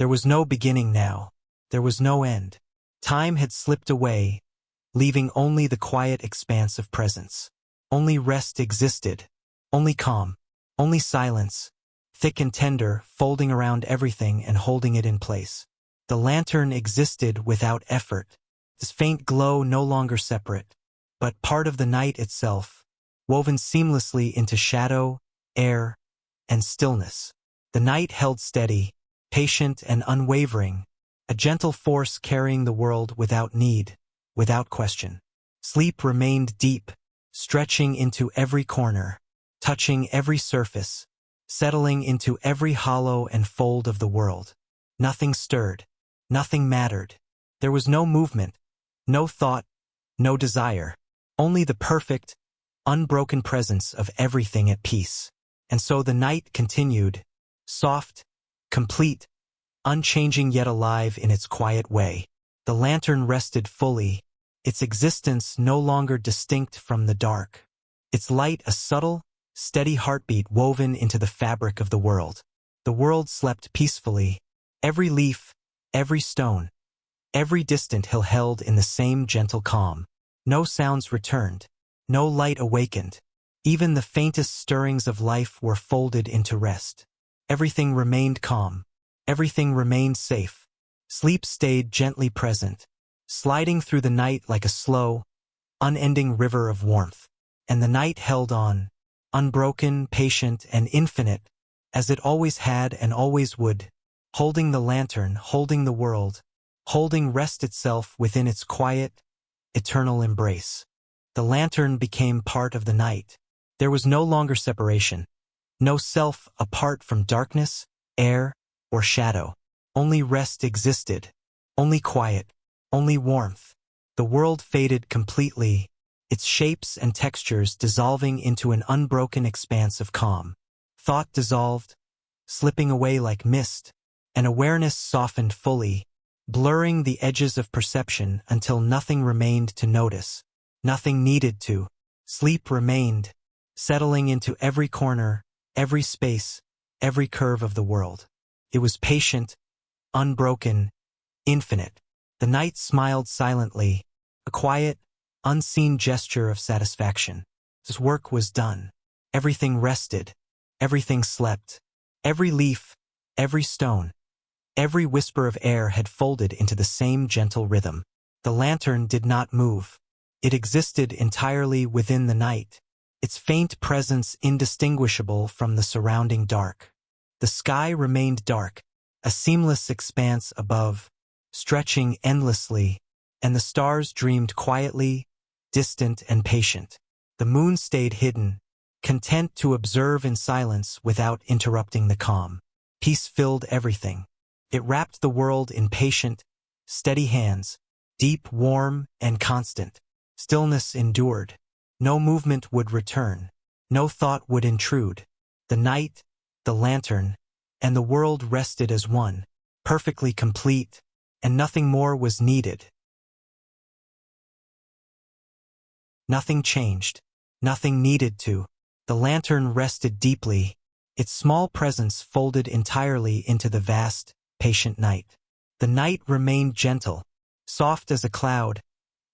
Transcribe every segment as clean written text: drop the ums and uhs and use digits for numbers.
There was no beginning now. There was no end. Time had slipped away, leaving only the quiet expanse of presence. Only rest existed. Only calm. Only silence, thick and tender, folding around everything and holding it in place. The lantern existed without effort, this faint glow no longer separate, but part of the night itself, woven seamlessly into shadow, air, and stillness. The night held steady, patient and unwavering, a gentle force carrying the world without need, without question. Sleep remained deep, stretching into every corner, touching every surface, settling into every hollow and fold of the world. Nothing stirred. Nothing mattered. There was no movement, no thought, no desire. Only the perfect, unbroken presence of everything at peace. And so the night continued, soft, complete, unchanging yet alive in its quiet way. The lantern rested fully, its existence no longer distinct from the dark. Its light a subtle, steady heartbeat woven into the fabric of the world. The world slept peacefully, every leaf, every stone, every distant hill held in the same gentle calm. No sounds returned, no light awakened. Even the faintest stirrings of life were folded into rest. Everything remained calm. Everything remained safe. Sleep stayed gently present, sliding through the night like a slow, unending river of warmth. And the night held on, unbroken, patient, and infinite, as it always had and always would, holding the lantern, holding the world, holding rest itself within its quiet, eternal embrace. The lantern became part of the night. There was no longer separation, no self apart from darkness, air, or shadow. Only rest existed, only quiet, only warmth. The world faded completely, its shapes and textures dissolving into an unbroken expanse of calm. Thought dissolved, slipping away like mist, and awareness softened fully, blurring the edges of perception until nothing remained to notice, nothing needed to. Sleep remained, settling into every corner, every space, every curve of the world. It was patient, unbroken, infinite. The night smiled silently, a quiet, unseen gesture of satisfaction. His work was done. Everything rested. Everything slept. Every leaf, every stone, every whisper of air had folded into the same gentle rhythm. The lantern did not move. It existed entirely within the night, its faint presence indistinguishable from the surrounding dark. The sky remained dark, a seamless expanse above, stretching endlessly, and the stars dreamed quietly, distant and patient. The moon stayed hidden, content to observe in silence without interrupting the calm. Peace filled everything. It wrapped the world in patient, steady hands, deep, warm, and constant. Stillness endured. No movement would return. No thought would intrude. The night, the lantern, and the world rested as one, perfectly complete, and nothing more was needed. Nothing changed. Nothing needed to. The lantern rested deeply, its small presence folded entirely into the vast, patient night. The night remained gentle, soft as a cloud,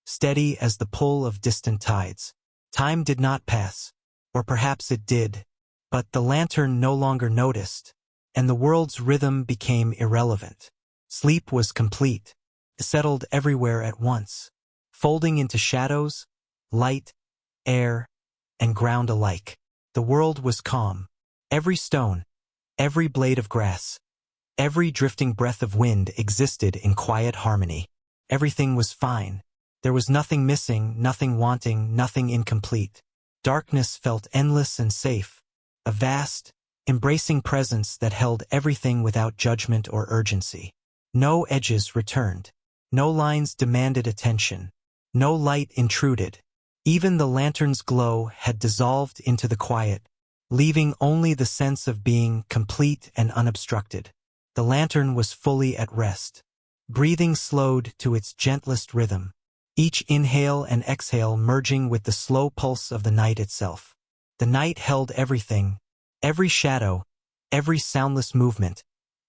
steady as the pull of distant tides. Time did not pass, or perhaps it did, but the lantern no longer noticed, and the world's rhythm became irrelevant. Sleep was complete, settled everywhere at once, folding into shadows, light, air, and ground alike. The world was calm. Every stone, every blade of grass, every drifting breath of wind existed in quiet harmony. Everything was fine. There was nothing missing, nothing wanting, nothing incomplete. Darkness felt endless and safe, a vast, embracing presence that held everything without judgment or urgency. No edges returned. No lines demanded attention. No light intruded. Even the lantern's glow had dissolved into the quiet, leaving only the sense of being complete and unobstructed. The lantern was fully at rest. Breathing slowed to its gentlest rhythm, each inhale and exhale merging with the slow pulse of the night itself. The night held everything, every shadow, every soundless movement,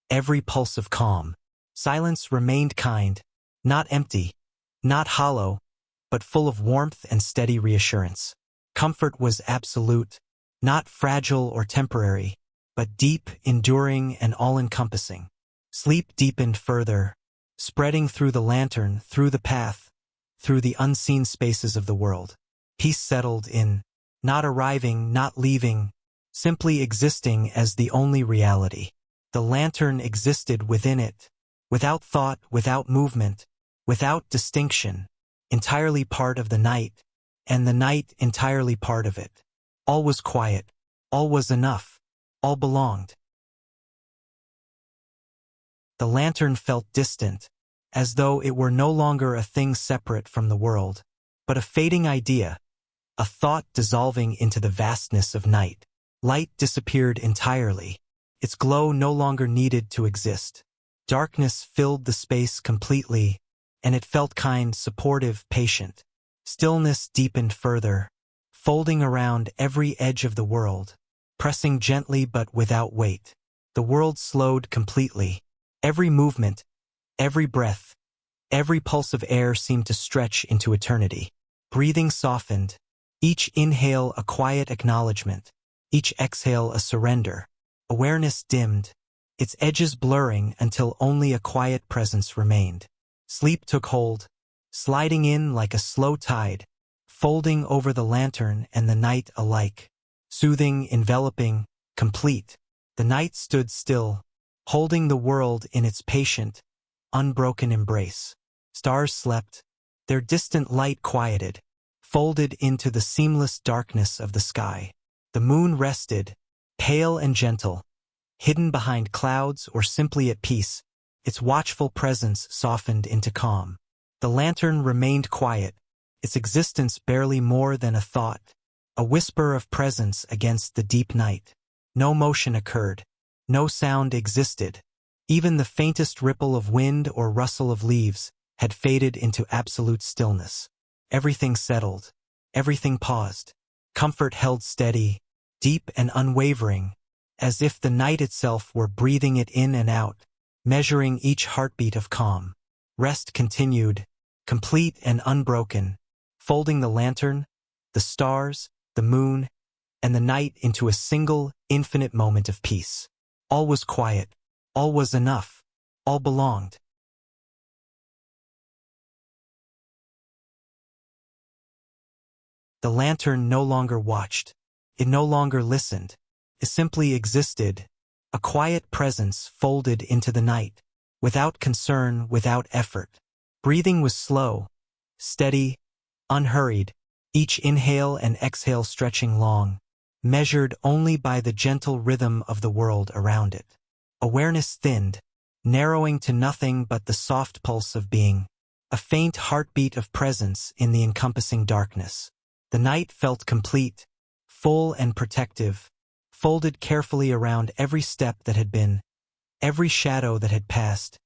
every pulse of calm. Silence remained kind, not empty, not hollow, but full of warmth and steady reassurance. Comfort was absolute, not fragile or temporary, but deep, enduring, and all-encompassing. Sleep deepened further, spreading through the lantern, through the path, through the unseen spaces of the world. Peace settled in, not arriving, not leaving, simply existing as the only reality. The lantern existed within it, without thought, without movement, without distinction, entirely part of the night, and the night entirely part of it. All was quiet, all was enough, all belonged. The lantern felt distant, as though it were no longer a thing separate from the world, but a fading idea, a thought dissolving into the vastness of night. Light disappeared entirely. Its glow no longer needed to exist. Darkness filled the space completely, and it felt kind, supportive, patient. Stillness deepened further, folding around every edge of the world, pressing gently but without weight. The world slowed completely. Every movement, every breath, every pulse of air seemed to stretch into eternity. Breathing softened, each inhale a quiet acknowledgement, each exhale a surrender. Awareness dimmed, its edges blurring until only a quiet presence remained. Sleep took hold, sliding in like a slow tide, folding over the lantern and the night alike. Soothing, enveloping, complete. The night stood still, holding the world in its patient, unbroken embrace. Stars slept, their distant light quieted, folded into the seamless darkness of the sky. The moon rested, pale and gentle, hidden behind clouds or simply at peace, its watchful presence softened into calm. The lantern remained quiet, its existence barely more than a thought, a whisper of presence against the deep night. No motion occurred, no sound existed. Even the faintest ripple of wind or rustle of leaves had faded into absolute stillness. Everything settled, everything paused. Comfort held steady, deep and unwavering, as if the night itself were breathing it in and out, measuring each heartbeat of calm. Rest continued, complete and unbroken, folding the lantern, the stars, the moon, and the night into a single, infinite moment of peace. All was quiet, all was enough, all belonged. The lantern no longer watched, it no longer listened, it simply existed, a quiet presence folded into the night, without concern, without effort. Breathing was slow, steady, unhurried, each inhale and exhale stretching long, measured only by the gentle rhythm of the world around it. Awareness thinned, narrowing to nothing but the soft pulse of being, a faint heartbeat of presence in the encompassing darkness. The night felt complete, full and protective, folded carefully around every step that had been, every shadow that had passed,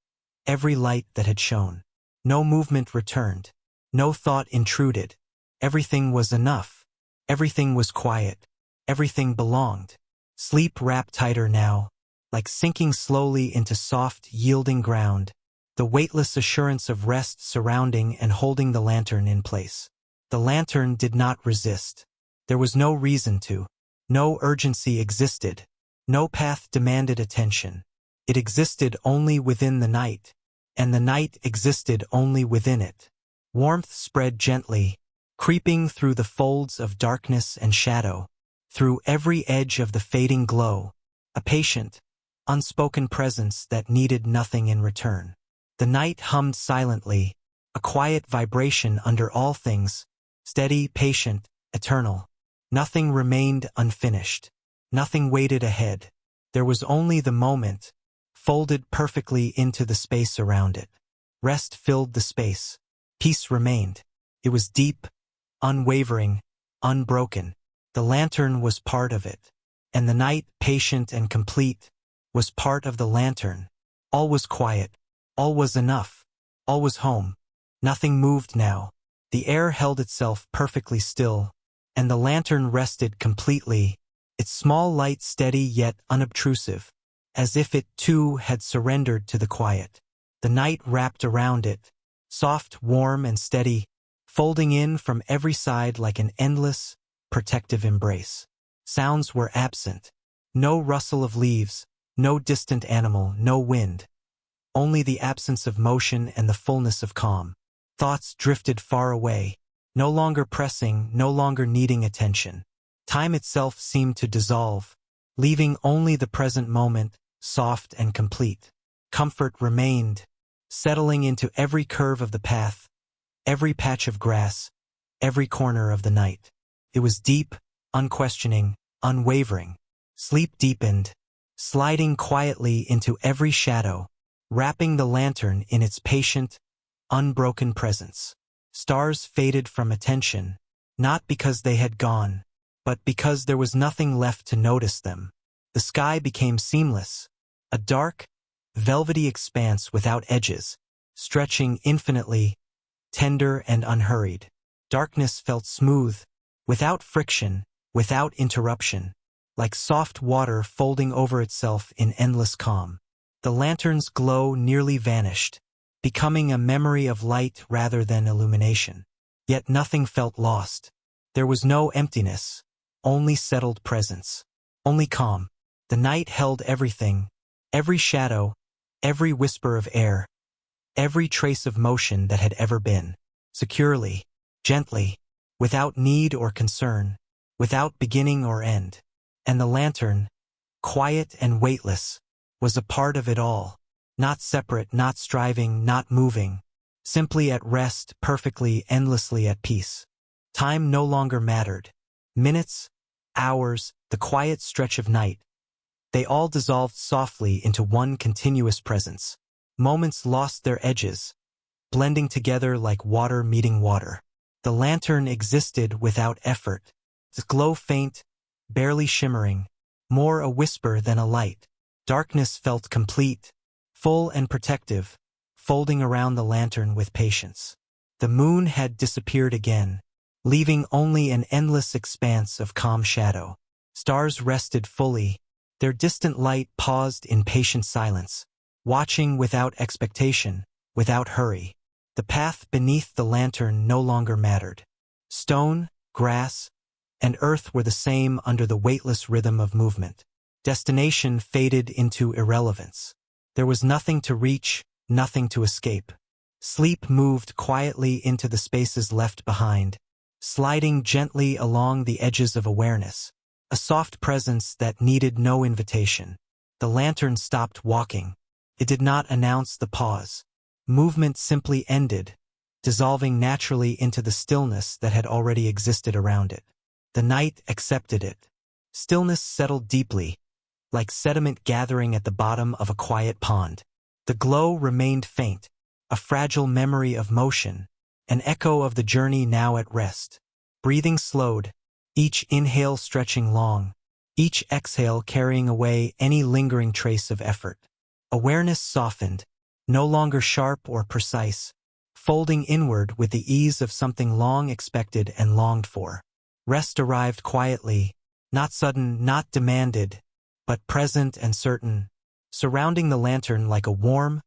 every light that had shone. No movement returned, no thought intruded. Everything was enough, everything was quiet, everything belonged. Sleep wrapped tighter now, like sinking slowly into soft, yielding ground, the weightless assurance of rest surrounding and holding the lantern in place. The lantern did not resist. There was no reason to. No urgency existed. No path demanded attention. It existed only within the night, and the night existed only within it. Warmth spread gently, creeping through the folds of darkness and shadow, through every edge of the fading glow, a patient, unspoken presence that needed nothing in return. The night hummed silently, a quiet vibration under all things, steady, patient, eternal. Nothing remained unfinished. Nothing waited ahead. There was only the moment, folded perfectly into the space around it. Rest filled the space. Peace remained. It was deep, unwavering, unbroken. The lantern was part of it, and the night, patient and complete, was part of the lantern. All was quiet. All was enough. All was home. Nothing moved now. The air held itself perfectly still, and the lantern rested completely, its small light steady yet unobtrusive, as if it too had surrendered to the quiet. The night wrapped around it, soft, warm, and steady, folding in from every side like an endless, protective embrace. Sounds were absent. No rustle of leaves, no distant animal, no wind. Only the absence of motion and the fullness of calm. Thoughts drifted far away, no longer pressing, no longer needing attention. Time itself seemed to dissolve, leaving only the present moment, soft and complete. Comfort remained, settling into every curve of the path, every patch of grass, every corner of the night. It was deep, unquestioning, unwavering. Sleep deepened, sliding quietly into every shadow, wrapping the lantern in its patient, unbroken presence. Stars faded from attention, not because they had gone, but because there was nothing left to notice them. The sky became seamless, a dark, velvety expanse without edges, stretching infinitely, tender and unhurried. Darkness felt smooth, without friction, without interruption, like soft water folding over itself in endless calm. The lantern's glow nearly vanished, becoming a memory of light rather than illumination. Yet nothing felt lost. There was no emptiness, only settled presence, only calm. The night held everything, every shadow, every whisper of air, every trace of motion that had ever been, securely, gently, without need or concern, without beginning or end. And the lantern, quiet and weightless, was a part of it all, not separate, not striving, not moving, simply at rest, perfectly, endlessly at peace. Time no longer mattered. Minutes, hours, the quiet stretch of night, they all dissolved softly into one continuous presence. Moments lost their edges, blending together like water meeting water. The lantern existed without effort, its glow faint, barely shimmering, more a whisper than a light. Darkness felt complete, full and protective, folding around the lantern with patience. The moon had disappeared again, leaving only an endless expanse of calm shadow. Stars rested fully, their distant light paused in patient silence, watching without expectation, without hurry. The path beneath the lantern no longer mattered. Stone, grass, and earth were the same under the weightless rhythm of movement. Destination faded into irrelevance. There was nothing to reach, nothing to escape. Sleep moved quietly into the spaces left behind, sliding gently along the edges of awareness, a soft presence that needed no invitation. The lantern stopped walking. It did not announce the pause. Movement simply ended, dissolving naturally into the stillness that had already existed around it. The night accepted it. Stillness settled deeply, like sediment gathering at the bottom of a quiet pond. The glow remained faint, a fragile memory of motion, an echo of the journey now at rest. Breathing slowed, each inhale stretching long, each exhale carrying away any lingering trace of effort. Awareness softened, no longer sharp or precise, folding inward with the ease of something long expected and longed for. Rest arrived quietly, not sudden, not demanded, but present and certain, surrounding the lantern like a warm,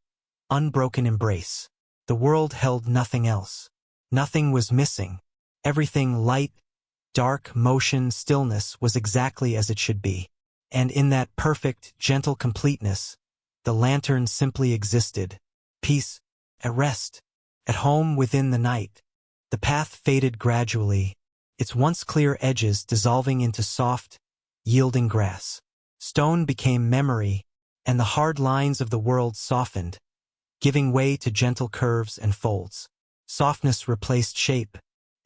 unbroken embrace. The world held nothing else. Nothing was missing. Everything light, dark, motion, stillness was exactly as it should be. And in that perfect, gentle completeness, the lantern simply existed. Peace, at rest, at home within the night. The path faded gradually, its once clear edges dissolving into soft, yielding grass. Stone became memory, and the hard lines of the world softened, giving way to gentle curves and folds. Softness replaced shape,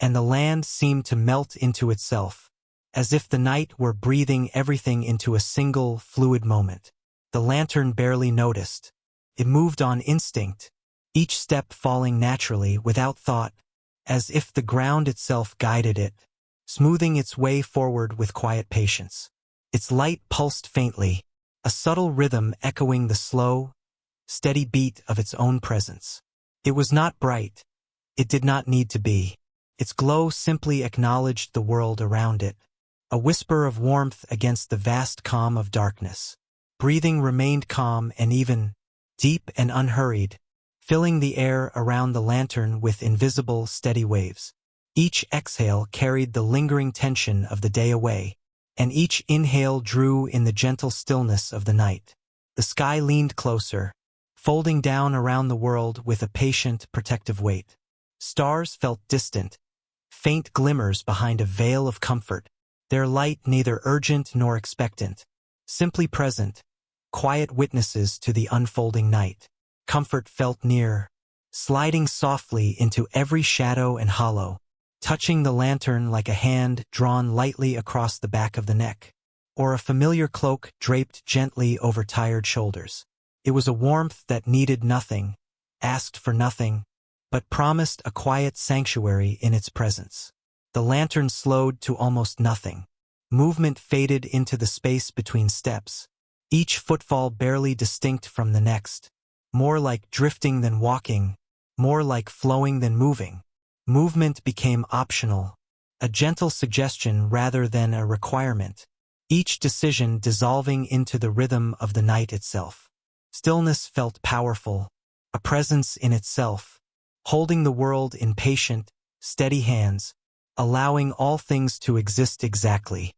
and the land seemed to melt into itself, as if the night were breathing everything into a single, fluid moment. The lantern barely noticed. It moved on instinct, each step falling naturally without thought, as if the ground itself guided it, smoothing its way forward with quiet patience. Its light pulsed faintly, a subtle rhythm echoing the slow, steady beat of its own presence. It was not bright. It did not need to be. Its glow simply acknowledged the world around it, a whisper of warmth against the vast calm of darkness. Breathing remained calm and even, deep and unhurried, filling the air around the lantern with invisible, steady waves. Each exhale carried the lingering tension of the day away, and each inhale drew in the gentle stillness of the night. The sky leaned closer, folding down around the world with a patient, protective weight. Stars felt distant, faint glimmers behind a veil of comfort, their light neither urgent nor expectant, simply present, quiet witnesses to the unfolding night. Comfort felt near, sliding softly into every shadow and hollow, touching the lantern like a hand drawn lightly across the back of the neck, or a familiar cloak draped gently over tired shoulders. It was a warmth that needed nothing, asked for nothing, but promised a quiet sanctuary in its presence. The lantern slowed to almost nothing. Movement faded into the space between steps, each footfall barely distinct from the next, more like drifting than walking, more like flowing than moving. Movement became optional, a gentle suggestion rather than a requirement, each decision dissolving into the rhythm of the night itself. Stillness felt powerful, a presence in itself, holding the world in patient, steady hands, allowing all things to exist exactly.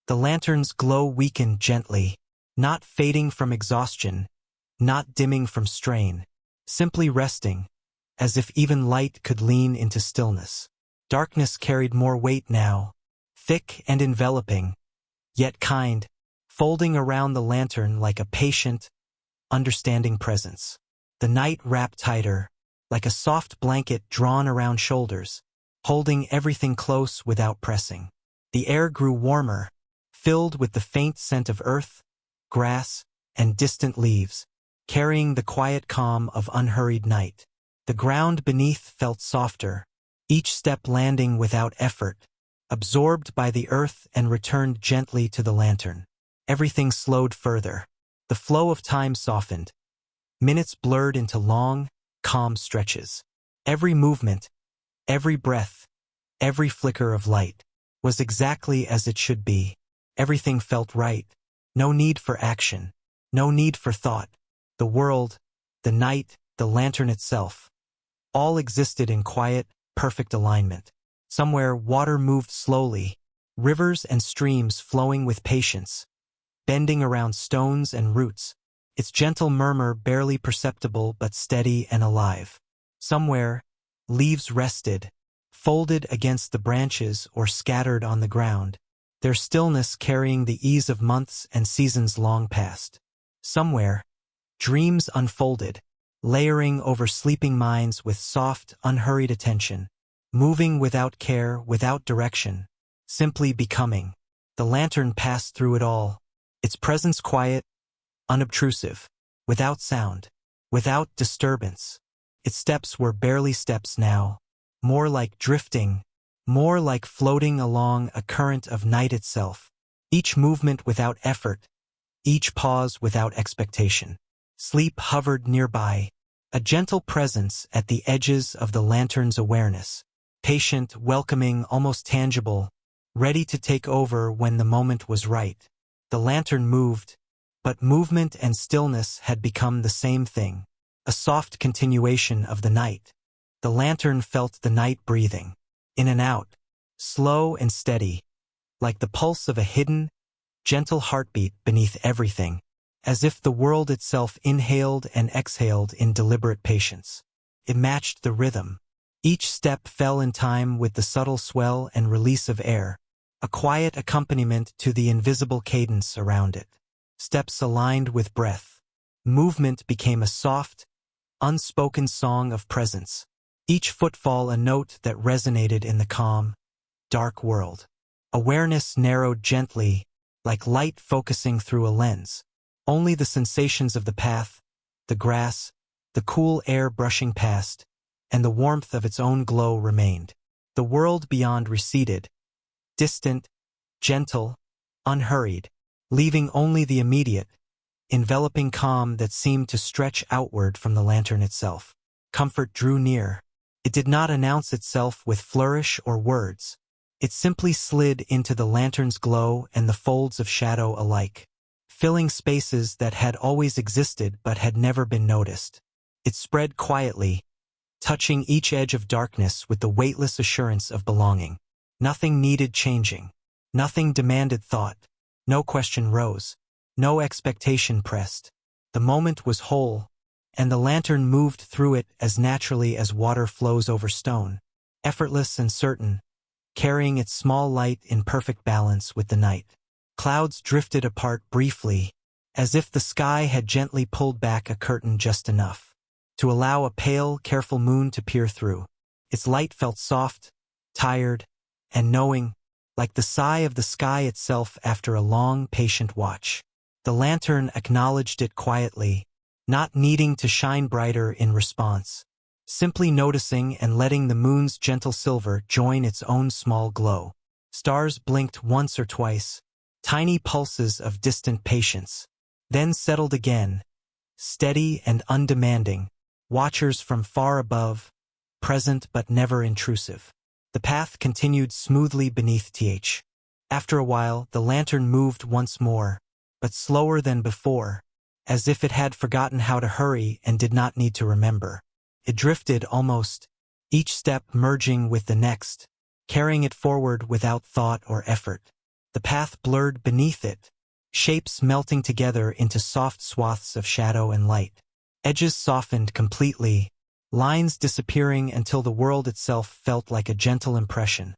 The lantern's glow weakened gently, not fading from exhaustion, not dimming from strain, simply resting, as if even light could lean into stillness. Darkness carried more weight now, thick and enveloping, yet kind, folding around the lantern like a patient, understanding presence. The night wrapped tighter, like a soft blanket drawn around shoulders, holding everything close without pressing. The air grew warmer, filled with the faint scent of earth, grass, and distant leaves, carrying the quiet calm of unhurried night. The ground beneath felt softer, each step landing without effort, absorbed by the earth and returned gently to the lantern. Everything slowed further. The flow of time softened. Minutes blurred into long, calm stretches. Every movement, every breath, every flicker of light was exactly as it should be. Everything felt right. No need for action. No need for thought. The world, the night, the lantern itself, all existed in quiet, perfect alignment. Somewhere water moved slowly, rivers and streams flowing with patience, bending around stones and roots, its gentle murmur barely perceptible but steady and alive. Somewhere, leaves rested, folded against the branches or scattered on the ground, their stillness carrying the ease of months and seasons long past. Somewhere, dreams unfolded, layering over sleeping minds with soft, unhurried attention, moving without care, without direction, simply becoming. The lantern passed through it all, its presence quiet, unobtrusive, without sound, without disturbance. Its steps were barely steps now, more like drifting, more like floating along a current of night itself, each movement without effort, each pause without expectation. Sleep hovered nearby, a gentle presence at the edges of the lantern's awareness, patient, welcoming, almost tangible, ready to take over when the moment was right. The lantern moved, but movement and stillness had become the same thing, a soft continuation of the night. The lantern felt the night breathing, in and out, slow and steady, like the pulse of a hidden, gentle heartbeat beneath everything, as if the world itself inhaled and exhaled in deliberate patience. It matched the rhythm. Each step fell in time with the subtle swell and release of air, a quiet accompaniment to the invisible cadence around it. Steps aligned with breath. Movement became a soft, unspoken song of presence, each footfall a note that resonated in the calm, dark world. Awareness narrowed gently, like light focusing through a lens. Only the sensations of the path, the grass, the cool air brushing past, and the warmth of its own glow remained. The world beyond receded, distant, gentle, unhurried, leaving only the immediate, enveloping calm that seemed to stretch outward from the lantern itself. Comfort drew near. It did not announce itself with flourish or words. It simply slid into the lantern's glow and the folds of shadow alike, filling spaces that had always existed but had never been noticed. It spread quietly, touching each edge of darkness with the weightless assurance of belonging. Nothing needed changing. Nothing demanded thought. No question rose. No expectation pressed. The moment was whole, and the lantern moved through it as naturally as water flows over stone, effortless and certain, carrying its small light in perfect balance with the night. Clouds drifted apart briefly, as if the sky had gently pulled back a curtain just enough to allow a pale, careful moon to peer through. Its light felt soft, tired, and knowing, like the sigh of the sky itself after a long, patient watch. The lantern acknowledged it quietly, not needing to shine brighter in response, simply noticing and letting the moon's gentle silver join its own small glow. Stars blinked once or twice, tiny pulses of distant patience, then settled again, steady and undemanding, watchers from far above, present but never intrusive. The path continued smoothly beneath th. After a while, the lantern moved once more, but slower than before, as if it had forgotten how to hurry and did not need to remember. It drifted almost, each step merging with the next, carrying it forward without thought or effort. The path blurred beneath it, shapes melting together into soft swaths of shadow and light. Edges softened completely, lines disappearing until the world itself felt like a gentle impression,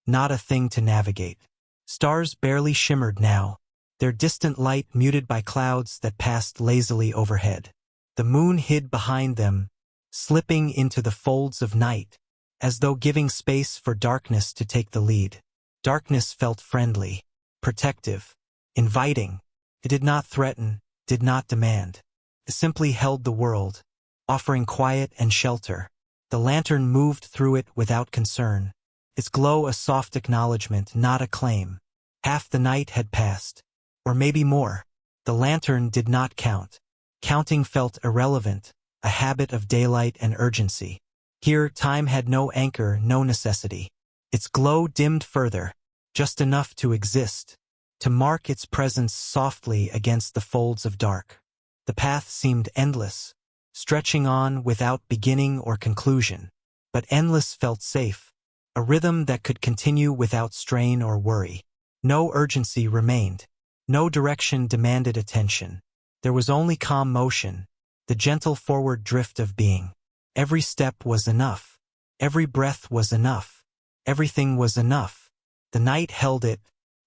not a thing to navigate. Stars barely shimmered now, their distant light muted by clouds that passed lazily overhead. The moon hid behind them, slipping into the folds of night, as though giving space for darkness to take the lead. Darkness felt friendly, protective, inviting. It did not threaten, did not demand. It simply held the world, offering quiet and shelter. The lantern moved through it without concern, its glow a soft acknowledgement, not a claim. Half the night had passed, or maybe more. The lantern did not count. Counting felt irrelevant, a habit of daylight and urgency. Here, time had no anchor, no necessity. Its glow dimmed further, just enough to exist, to mark its presence softly against the folds of dark. The path seemed endless, stretching on without beginning or conclusion. But endless felt safe, a rhythm that could continue without strain or worry. No urgency remained. No direction demanded attention. There was only calm motion, the gentle forward drift of being. Every step was enough. Every breath was enough. Everything was enough. The night held it,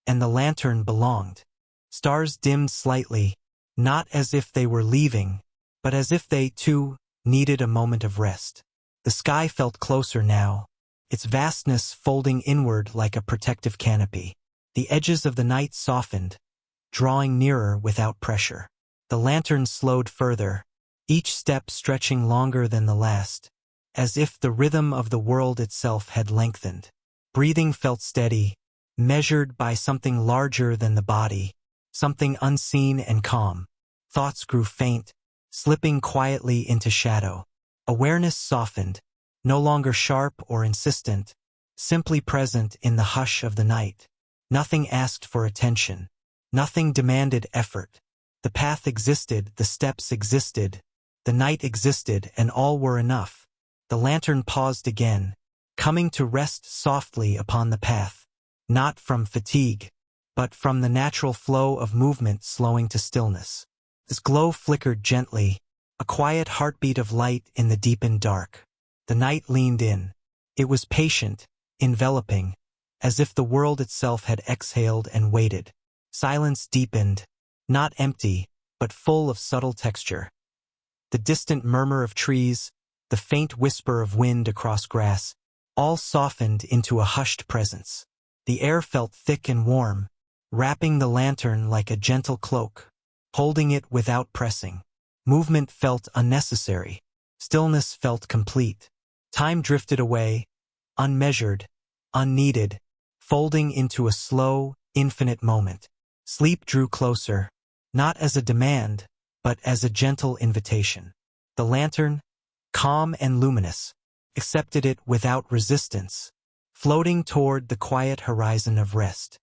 and the lantern belonged. Stars dimmed slightly, not as if they were leaving, but as if they, too, needed a moment of rest. The sky felt closer now, its vastness folding inward like a protective canopy. The edges of the night softened, drawing nearer without pressure. The lantern slowed further, each step stretching longer than the last, as if the rhythm of the world itself had lengthened. Breathing felt steady, measured by something larger than the body, something unseen and calm. Thoughts grew faint, slipping quietly into shadow. Awareness softened, no longer sharp or insistent, simply present in the hush of the night. Nothing asked for attention. Nothing demanded effort. The path existed, the steps existed, the night existed, and all were enough. The lantern paused again, coming to rest softly upon the path, not from fatigue, but from the natural flow of movement slowing to stillness. Its glow flickered gently, a quiet heartbeat of light in the deepened dark. The night leaned in. It was patient, enveloping, as if the world itself had exhaled and waited. Silence deepened, not empty, but full of subtle texture. The distant murmur of trees, the faint whisper of wind across grass, all softened into a hushed presence. The air felt thick and warm, wrapping the lantern like a gentle cloak, holding it without pressing. Movement felt unnecessary. Stillness felt complete. Time drifted away, unmeasured, unneeded, folding into a slow, infinite moment. Sleep drew closer, not as a demand, but as a gentle invitation. The lantern, calm and luminous, accepted it without resistance, floating toward the quiet horizon of rest.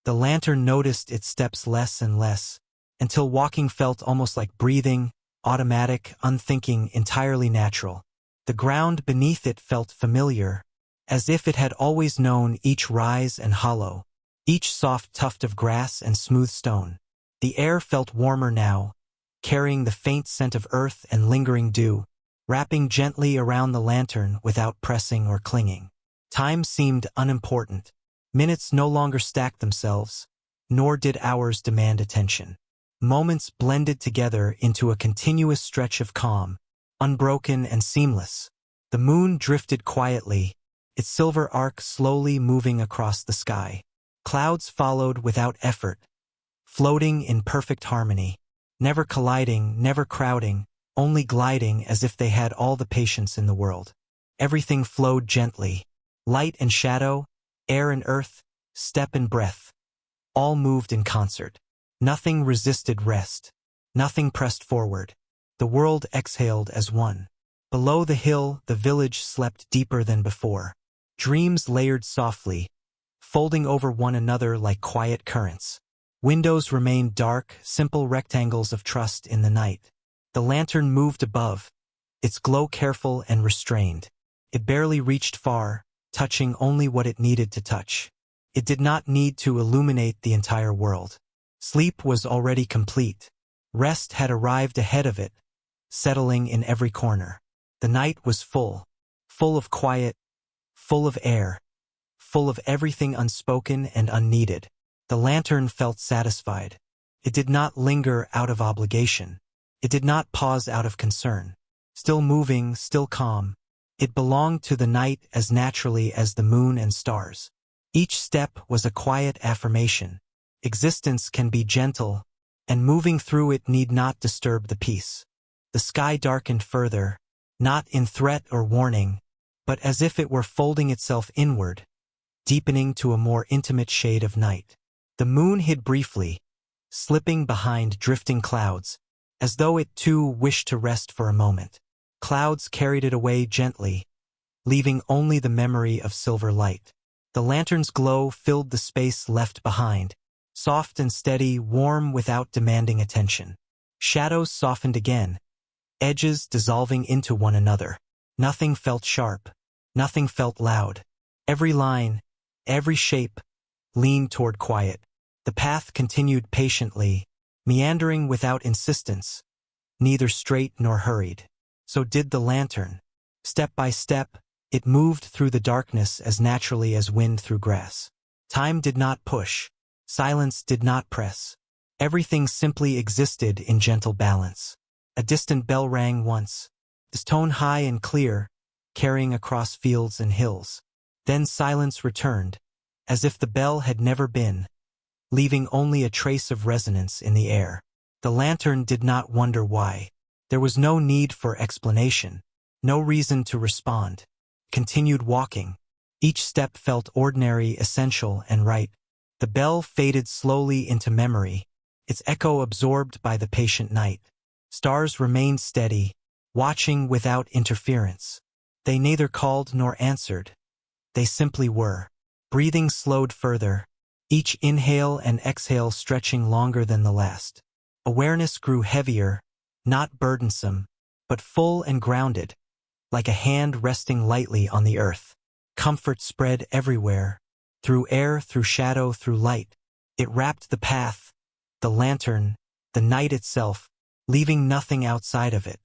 The lantern noticed its steps less and less, until walking felt almost like breathing, automatic, unthinking, entirely natural. The ground beneath it felt familiar, as if it had always known each rise and hollow, each soft tuft of grass and smooth stone. The air felt warmer now, carrying the faint scent of earth and lingering dew, wrapping gently around the lantern without pressing or clinging. Time seemed unimportant. Minutes no longer stacked themselves, nor did hours demand attention. Moments blended together into a continuous stretch of calm, unbroken and seamless. The moon drifted quietly, its silver arc slowly moving across the sky. Clouds followed without effort, floating in perfect harmony, never colliding, never crowding, only gliding as if they had all the patience in the world. Everything flowed gently. Light and shadow, air and earth, step and breath, all moved in concert. Nothing resisted rest. Nothing pressed forward. The world exhaled as one. Below the hill, the village slept deeper than before. Dreams layered softly, folding over one another like quiet currents. Windows remained dark, simple rectangles of trust in the night. The lantern moved above, its glow careful and restrained. It barely reached far, touching only what it needed to touch. It did not need to illuminate the entire world. Sleep was already complete. Rest had arrived ahead of it, settling in every corner. The night was full of quiet, full of air, full of everything unspoken and unneeded. The lantern felt satisfied. It did not linger out of obligation. It did not pause out of concern. Still moving, still calm, it belonged to the night as naturally as the moon and stars. Each step was a quiet affirmation. Existence can be gentle, and moving through it need not disturb the peace. The sky darkened further, not in threat or warning, but as if it were folding itself inward, deepening to a more intimate shade of night. The moon hid briefly, slipping behind drifting clouds, as though it too wished to rest for a moment. Clouds carried it away gently, leaving only the memory of silver light. The lantern's glow filled the space left behind, soft and steady, warm without demanding attention. Shadows softened again, edges dissolving into one another. Nothing felt sharp, nothing felt loud. Every line, every shape, leaned toward quiet. The path continued patiently, meandering without insistence, neither straight nor hurried. So did the lantern. Step by step, it moved through the darkness as naturally as wind through grass. Time did not push. Silence did not press. Everything simply existed in gentle balance. A distant bell rang once, its tone high and clear, carrying across fields and hills. Then silence returned, as if the bell had never been, leaving only a trace of resonance in the air. The lantern did not wonder why. There was no need for explanation, no reason to respond. Continued walking. Each step felt ordinary, essential, and right. The bell faded slowly into memory, its echo absorbed by the patient night. Stars remained steady, watching without interference. They neither called nor answered. They simply were. Breathing slowed further, each inhale and exhale stretching longer than the last. Awareness grew heavier, not burdensome, but full and grounded, like a hand resting lightly on the earth. Comfort spread everywhere, through air, through shadow, through light. It wrapped the path, the lantern, the night itself, leaving nothing outside of it.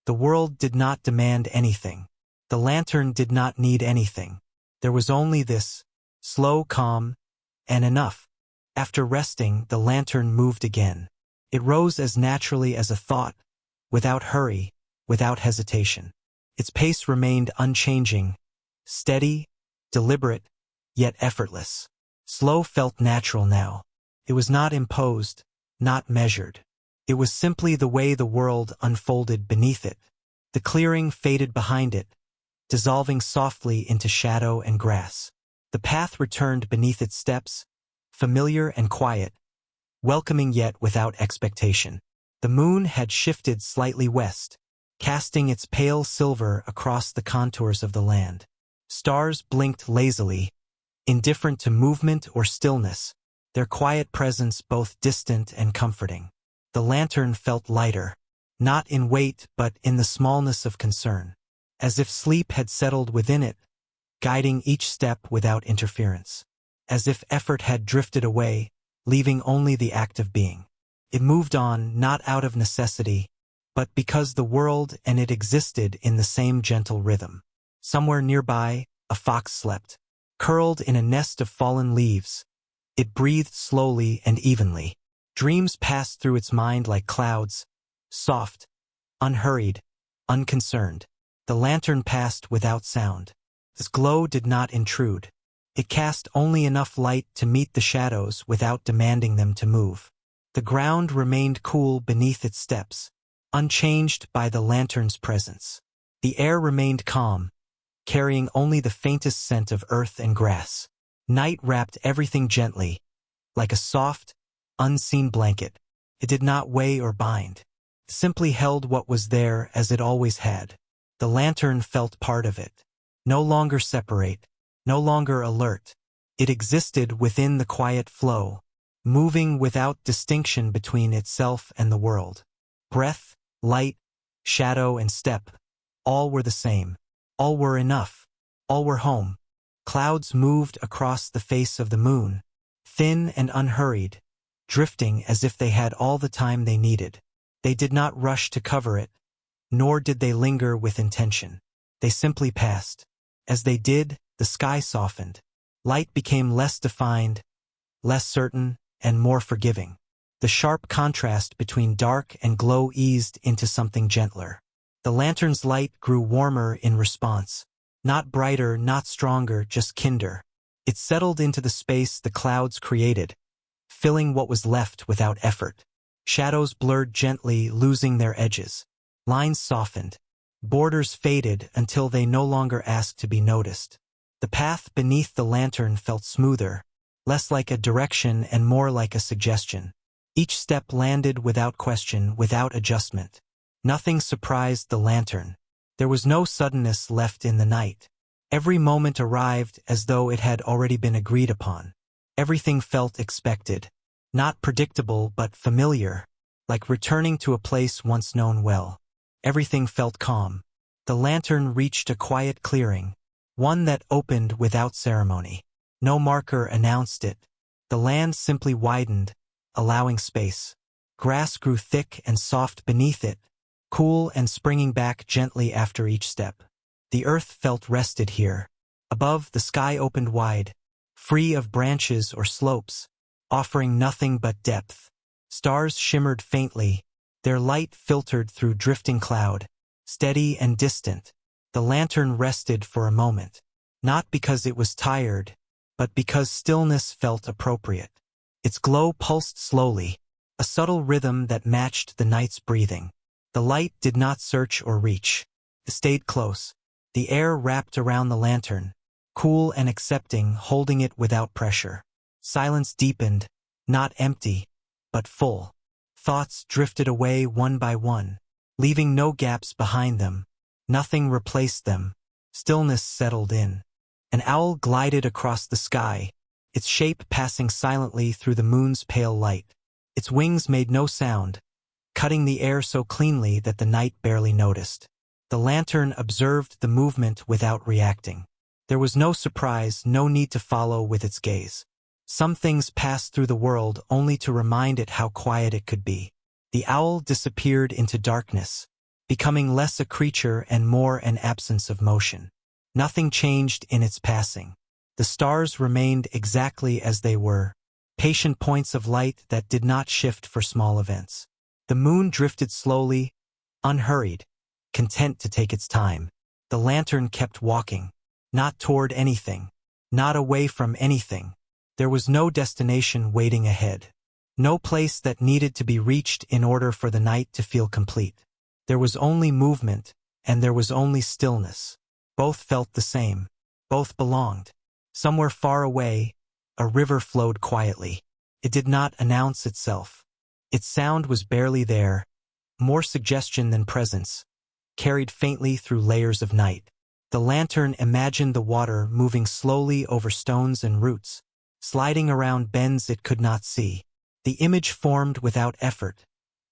The world did not demand anything. The lantern did not need anything. There was only this, slow calm, and enough. After resting, the lantern moved again. It rose as naturally as a thought, without hurry, without hesitation. Its pace remained unchanging, steady, deliberate, yet effortless. Slow felt natural now. It was not imposed, not measured. It was simply the way the world unfolded beneath it. The clearing faded behind it, dissolving softly into shadow and grass. The path returned beneath its steps, familiar and quiet, welcoming yet without expectation. The moon had shifted slightly west, casting its pale silver across the contours of the land. Stars blinked lazily, indifferent to movement or stillness, their quiet presence both distant and comforting. The lantern felt lighter, not in weight but in the smallness of concern, as if sleep had settled within it, guiding each step without interference, as if effort had drifted away, leaving only the act of being. It moved on not out of necessity, but because the world and it existed in the same gentle rhythm. Somewhere nearby, a fox slept, curled in a nest of fallen leaves. It breathed slowly and evenly. Dreams passed through its mind like clouds, soft, unhurried, unconcerned. The lantern passed without sound. Its glow did not intrude. It cast only enough light to meet the shadows without demanding them to move. The ground remained cool beneath its steps, unchanged by the lantern's presence. The air remained calm, carrying only the faintest scent of earth and grass. Night wrapped everything gently, like a soft, unseen blanket. It did not weigh or bind. It simply held what was there as it always had. The lantern felt part of it. No longer separate, no longer alert. It existed within the quiet flow, moving without distinction between itself and the world. Breath, light, shadow, and step, all were the same. All were enough. All were home. Clouds moved across the face of the moon, thin and unhurried, drifting as if they had all the time they needed. They did not rush to cover it, nor did they linger with intention. They simply passed. As they did, the sky softened. Light became less defined, less certain, and more forgiving. The sharp contrast between dark and glow eased into something gentler. The lantern's light grew warmer in response. Not brighter, not stronger, just kinder. It settled into the space the clouds created, filling what was left without effort. Shadows blurred gently, losing their edges. Lines softened. Borders faded until they no longer asked to be noticed. The path beneath the lantern felt smoother, less like a direction and more like a suggestion. Each step landed without question, without adjustment. Nothing surprised the lantern. There was no suddenness left in the night. Every moment arrived as though it had already been agreed upon. Everything felt expected. Not predictable but familiar, like returning to a place once known well. Everything felt calm. The lantern reached a quiet clearing, one that opened without ceremony. No marker announced it. The land simply widened, allowing space. Grass grew thick and soft beneath it, cool and springing back gently after each step. The earth felt rested here. Above, the sky opened wide, free of branches or slopes, offering nothing but depth. Stars shimmered faintly, their light filtered through drifting cloud, steady and distant. The lantern rested for a moment, not because it was tired, but because stillness felt appropriate. Its glow pulsed slowly, a subtle rhythm that matched the night's breathing. The light did not search or reach. It stayed close. The air wrapped around the lantern, cool and accepting, holding it without pressure. Silence deepened, not empty, but full. Thoughts drifted away one by one, leaving no gaps behind them. Nothing replaced them. Stillness settled in. An owl glided across the sky, its shape passing silently through the moon's pale light. Its wings made no sound, cutting the air so cleanly that the night barely noticed. The lantern observed the movement without reacting. There was no surprise, no need to follow with its gaze. Some things passed through the world only to remind it how quiet it could be. The owl disappeared into darkness, becoming less a creature and more an absence of motion. Nothing changed in its passing. The stars remained exactly as they were, patient points of light that did not shift for small events. The moon drifted slowly, unhurried, content to take its time. The lantern kept walking, not toward anything, not away from anything. There was no destination waiting ahead, no place that needed to be reached in order for the night to feel complete. There was only movement, and there was only stillness. Both felt the same. Both belonged. Somewhere far away, a river flowed quietly. It did not announce itself. Its sound was barely there, more suggestion than presence, carried faintly through layers of night. The lantern imagined the water moving slowly over stones and roots, sliding around bends it could not see. The image formed without effort,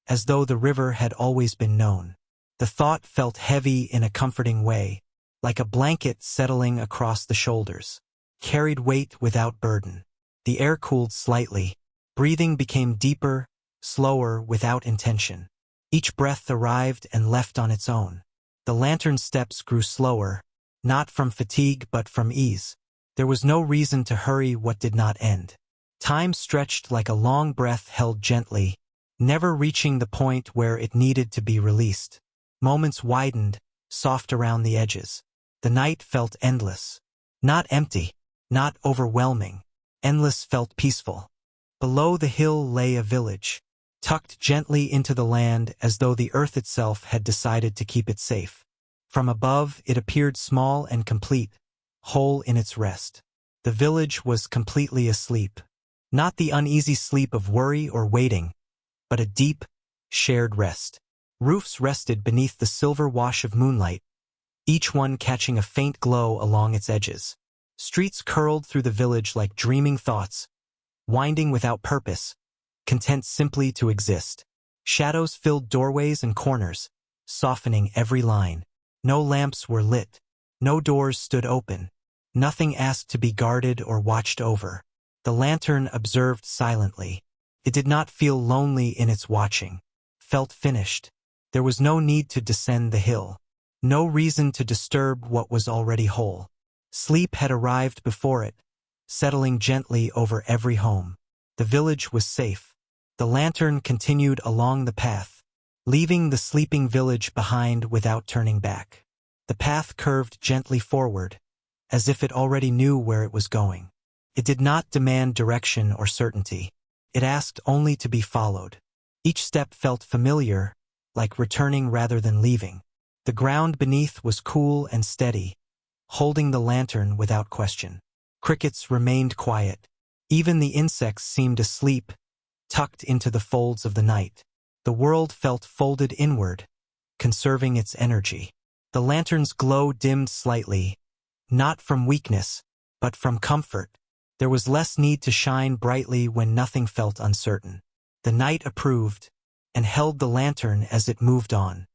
as though the river had always been known. The thought felt heavy in a comforting way, like a blanket settling across the shoulders. Carried weight without burden. The air cooled slightly. Breathing became deeper, slower, without intention. Each breath arrived and left on its own. The lantern's steps grew slower, not from fatigue but from ease. There was no reason to hurry what did not end. Time stretched like a long breath held gently, never reaching the point where it needed to be released. Moments widened, soft around the edges. The night felt endless. Not empty, not overwhelming. Endless felt peaceful. Below the hill lay a village, tucked gently into the land as though the earth itself had decided to keep it safe. From above, it appeared small and complete, whole in its rest. The village was completely asleep. Not the uneasy sleep of worry or waiting, but a deep, shared rest. Roofs rested beneath the silver wash of moonlight, each one catching a faint glow along its edges. Streets curled through the village like dreaming thoughts, winding without purpose, content simply to exist. Shadows filled doorways and corners, softening every line. No lamps were lit. No doors stood open. Nothing asked to be guarded or watched over. The lantern observed silently. It did not feel lonely in its watching. Felt finished. There was no need to descend the hill. No reason to disturb what was already whole. Sleep had arrived before it, settling gently over every home. The village was safe. The lantern continued along the path, leaving the sleeping village behind without turning back. The path curved gently forward, as if it already knew where it was going. It did not demand direction or certainty. It asked only to be followed. Each step felt familiar, like returning rather than leaving. The ground beneath was cool and steady, holding the lantern without question. Crickets remained quiet. Even the insects seemed asleep, tucked into the folds of the night. The world felt folded inward, conserving its energy. The lantern's glow dimmed slightly, not from weakness, but from comfort. There was less need to shine brightly when nothing felt uncertain. The night approved, and held the lantern as it moved on.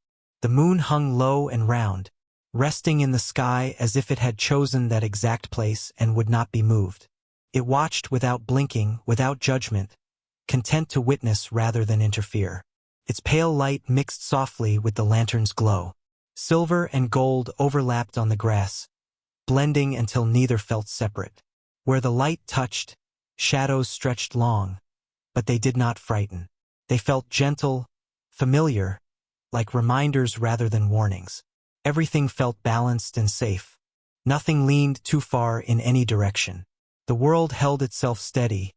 The moon hung low and round, resting in the sky as if it had chosen that exact place and would not be moved. It watched without blinking, without judgment, content to witness rather than interfere. Its pale light mixed softly with the lantern's glow. Silver and gold overlapped on the grass, blending until neither felt separate. Where the light touched, shadows stretched long, but they did not frighten. They felt gentle, familiar, like reminders rather than warnings. Everything felt balanced and safe. Nothing leaned too far in any direction. The world held itself steady,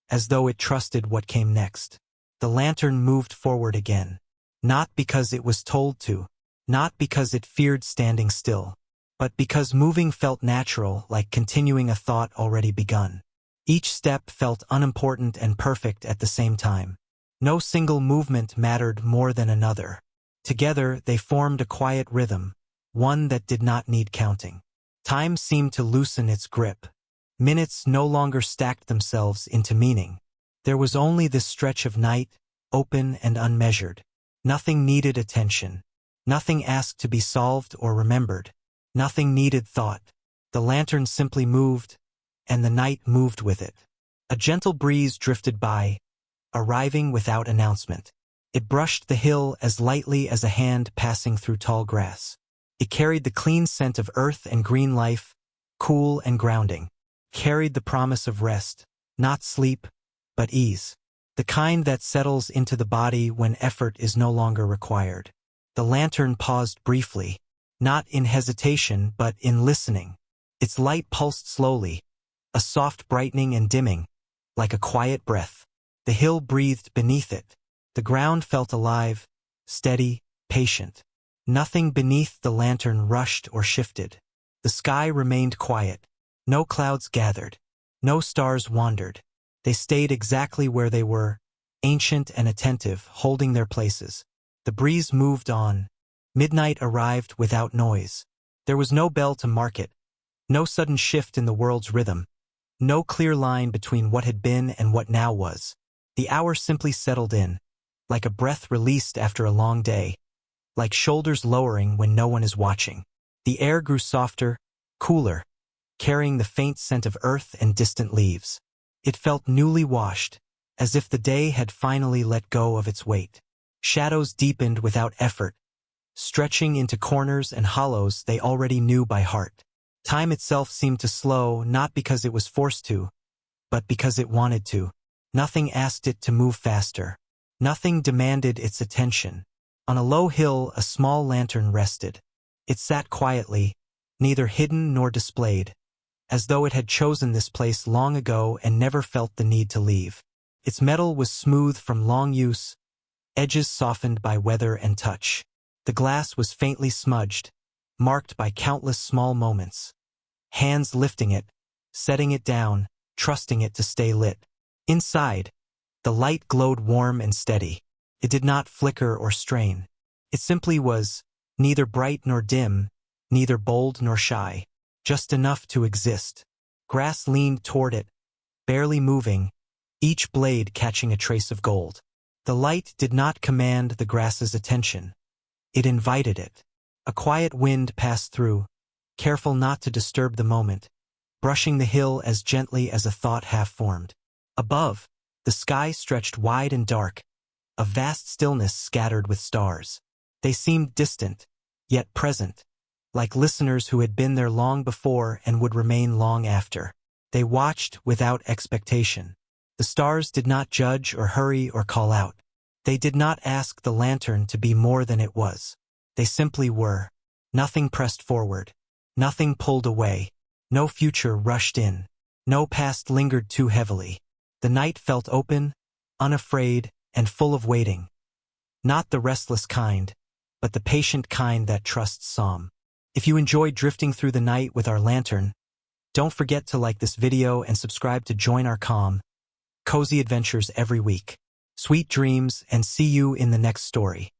as though it trusted what came next. The lantern moved forward again, not because it was told to, not because it feared standing still, but because moving felt natural, like continuing a thought already begun. Each step felt unimportant and perfect at the same time. No single movement mattered more than another. Together, they formed a quiet rhythm, one that did not need counting. Time seemed to loosen its grip. Minutes no longer stacked themselves into meaning. There was only this stretch of night, open and unmeasured. Nothing needed attention. Nothing asked to be solved or remembered. Nothing needed thought. The lantern simply moved, and the night moved with it. A gentle breeze drifted by, arriving without announcement. It brushed the hill as lightly as a hand passing through tall grass. It carried the clean scent of earth and green life, cool and grounding. Carried the promise of rest, not sleep, but ease. The kind that settles into the body when effort is no longer required. The lantern paused briefly, not in hesitation but in listening. Its light pulsed slowly, a soft brightening and dimming, like a quiet breath. The hill breathed beneath it. The ground felt alive, steady, patient. Nothing beneath the lantern rushed or shifted. The sky remained quiet. No clouds gathered. No stars wandered. They stayed exactly where they were, ancient and attentive, holding their places. The breeze moved on. Midnight arrived without noise. There was no bell to mark it. No sudden shift in the world's rhythm. No clear line between what had been and what now was. The hour simply settled in, like a breath released after a long day, like shoulders lowering when no one is watching. The air grew softer, cooler, carrying the faint scent of earth and distant leaves. It felt newly washed, as if the day had finally let go of its weight. Shadows deepened without effort, stretching into corners and hollows they already knew by heart. Time itself seemed to slow, not because it was forced to, but because it wanted to. Nothing asked it to move faster. Nothing demanded its attention. On a low hill, a small lantern rested. It sat quietly, neither hidden nor displayed, as though it had chosen this place long ago and never felt the need to leave. Its metal was smooth from long use, edges softened by weather and touch. The glass was faintly smudged, marked by countless small moments. Hands lifting it, setting it down, trusting it to stay lit. Inside, the light glowed warm and steady. It did not flicker or strain. It simply was, neither bright nor dim, neither bold nor shy, just enough to exist. Grass leaned toward it, barely moving, each blade catching a trace of gold. The light did not command the grass's attention. It invited it. A quiet wind passed through, careful not to disturb the moment, brushing the hill as gently as a thought half-formed. Above, the sky stretched wide and dark, a vast stillness scattered with stars. They seemed distant, yet present, like listeners who had been there long before and would remain long after. They watched without expectation. The stars did not judge or hurry or call out. They did not ask the lantern to be more than it was. They simply were. Nothing pressed forward. Nothing pulled away. No future rushed in. No past lingered too heavily. The night felt open, unafraid, and full of waiting. Not the restless kind, but the patient kind that trusts Psalm. If you enjoyed drifting through the night with our lantern, don't forget to like this video and subscribe to join our calm, cozy adventures every week. Sweet dreams, and see you in the next story.